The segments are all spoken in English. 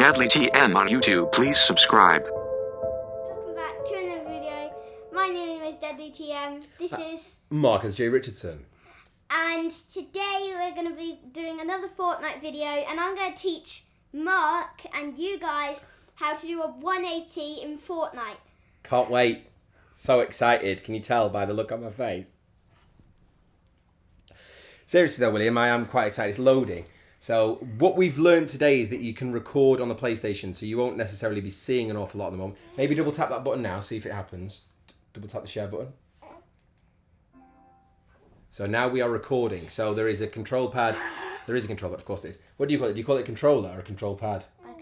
Deadly TM on YouTube. Please subscribe. Welcome back to another video. My name is Deadly TM. This is Marcus J. Richardson. And today we're going to be doing another Fortnite video, and I'm going to teach Mark and you guys how to do a 180 in Fortnite. Can't wait. So excited. Can you tell by the look on my face? Seriously though, William, I am quite excited. It's loading. So what we've learned today is that you can record on the PlayStation, so you won't necessarily be seeing an awful lot at the moment. Maybe double tap that button now, see if it happens. Double tap the share button. So now we are recording. So there is a control pad. There is a control pad, of course it is. What do you call it? Do you call it a controller or a control pad? A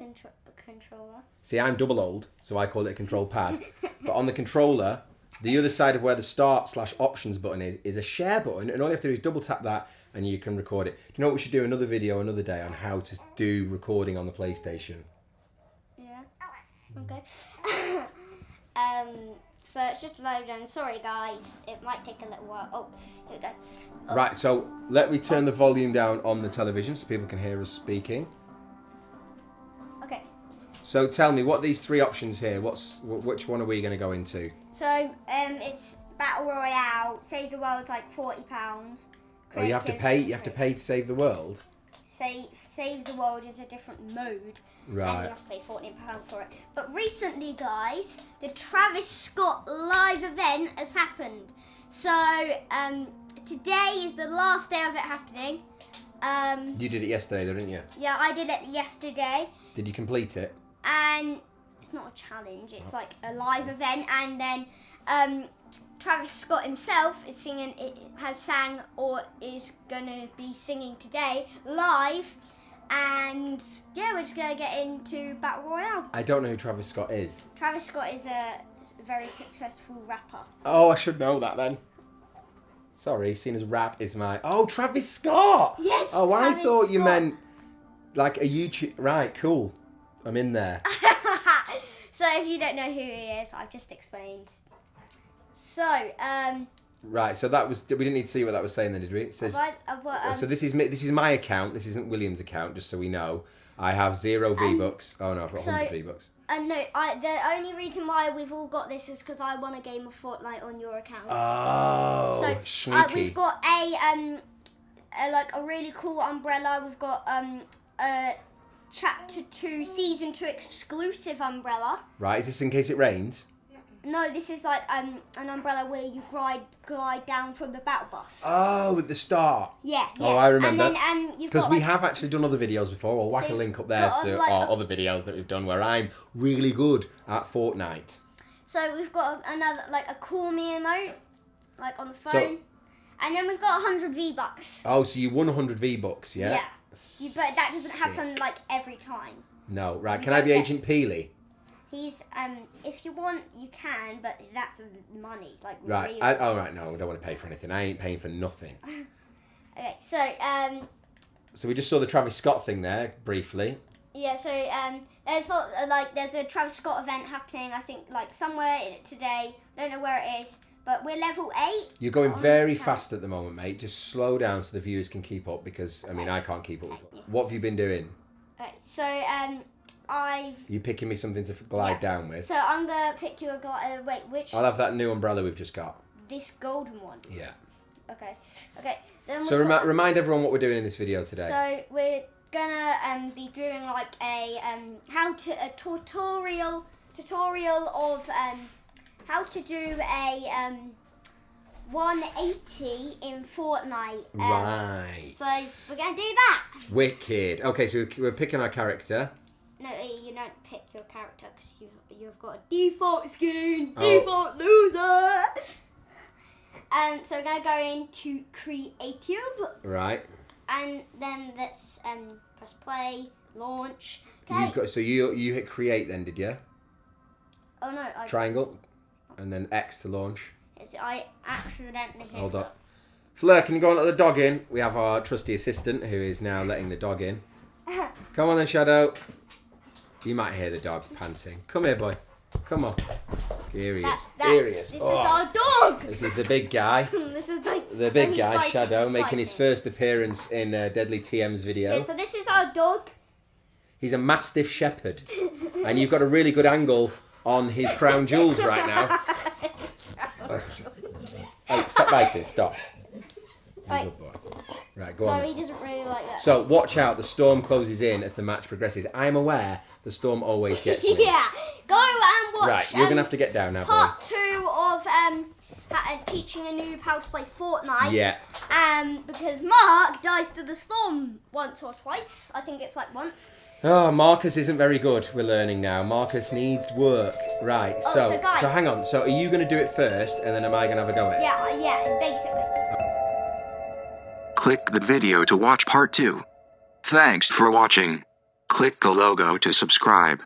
controller. See, I'm double old, so I call it a control pad. But on the controller, the other side of where the start/options button is a share button, and all you have to do is double tap that and you can record it. Do you know what we should do? Another video another day on how to do recording on the PlayStation. Yeah. Okay. So it's just loading. Sorry guys, it might take a little while. Oh, here we go. Oh. Right, so let me turn the volume down on the television so people can hear us speaking. Okay. So tell me, what are these three options here? Which one are we going to go into? So it's Battle Royale, Save the World, like £40. Oh, you have to pay. You have to pay to save the world. Save the World is a different mode. Right. And you have to pay £14 for it. But recently, guys, the Travis Scott live event has happened. So today is the last day of it happening. You did it yesterday, though, didn't you? Yeah, I did it yesterday. Did you complete it? And it's not a challenge. It's like a live event, and then Travis Scott himself is singing. It has sang or is gonna be singing today live, and yeah, we're just gonna get into Battle Royale. I don't know who Travis Scott is. Travis Scott is a very successful rapper. Oh, I should know that then. Sorry, seeing as rap is my... Oh, Travis Scott! Yes, Oh, Travis I thought you Scott. meant like a YouTube... Right, cool. I'm in there. So if you don't know who he is, I've just explained. So, Right, so that was... We didn't need to see what that was saying then, did we? It says... so this is my account. This isn't William's account, just so we know. I have 0 V-Bucks. Oh, no, I've got 100 V-Bucks. No, the only reason why we've all got this is because I won a game of Fortnite on your account. Oh, So sneaky. we've got a really cool umbrella. We've got a Chapter 2 Season 2 exclusive umbrella. Right, is this in case it rains? No, this is like an umbrella where you glide down from the battle bus. Oh, at the start. Yeah. Oh, I remember. And then you've got Because we have actually done other videos before. I'll whack a link up there to our other videos that we've done where I'm really good at Fortnite. So we've got another, like a call me emote, like on the phone. And then we've got 100 V-Bucks. Oh, so you won 100 V-Bucks, yeah? Yeah. But that doesn't happen like every time. No, right. Can I be Agent Peely? He's, if you want, you can, but that's with money, like Right. real. Oh, right. No, I don't want to pay for anything. I ain't paying for nothing. Okay, so, So we just saw the Travis Scott thing there, briefly. yeah, so, there's a Travis Scott event happening, I think, like, somewhere today. Don't know where it is, but we're level 8. You're going very fast at the moment, mate. Just slow down so the viewers can keep up because, I mean, I can't keep up with it. What have you been doing? Okay, so, You picking me something to glide down with? So I'm going to pick you a wait, which? I'll have that new umbrella we've just got. This golden one. Yeah. Okay. Then So remind everyone what we're doing in this video today. So we're gonna be doing like a tutorial of how to do a 180 in Fortnite. Right. So we're gonna do that. Wicked. Okay, so we're picking our character. No, you don't pick your character because you've got a default skin. Oh. Default loser. So we're gonna go into creative. Right. And then let's press play, launch. Okay. You hit create then, did you? Oh no. Triangle, and then X to launch. I accidentally hit. Hold up. Fleur, can you go and let the dog in? We have our trusty assistant who is now letting the dog in. Come on then, Shadow. You might hear the dog panting. Come here, boy. Come on. Here he is. Here he is. This is our dog. This is the big guy. This is The big guy, fighting, Shadow, he's making his fighting. first appearance in Deadly TM's video. Okay, so this is our dog. He's a Mastiff Shepherd. And you've got a really good angle on his crown jewels right now. Hey, stop biting, stop. Right. Good boy. Right, go No, on. he doesn't really like that. So watch out, the storm closes in as the match progresses. I'm aware the storm always gets me. Yeah, go and watch. Right, you're going to have to get down now, boy. Part 2 of teaching a noob how to play Fortnite. Yeah. Because Mark dies to the storm once or twice. I think it's like once. Oh, Marcus isn't very good, we're learning now. Marcus needs work. Right, so guys- so hang on. So are you going to do it first, and then am I going to have a go at it? Yeah, basically. Click the video to watch part 2. Thanks for watching. Click the logo to subscribe.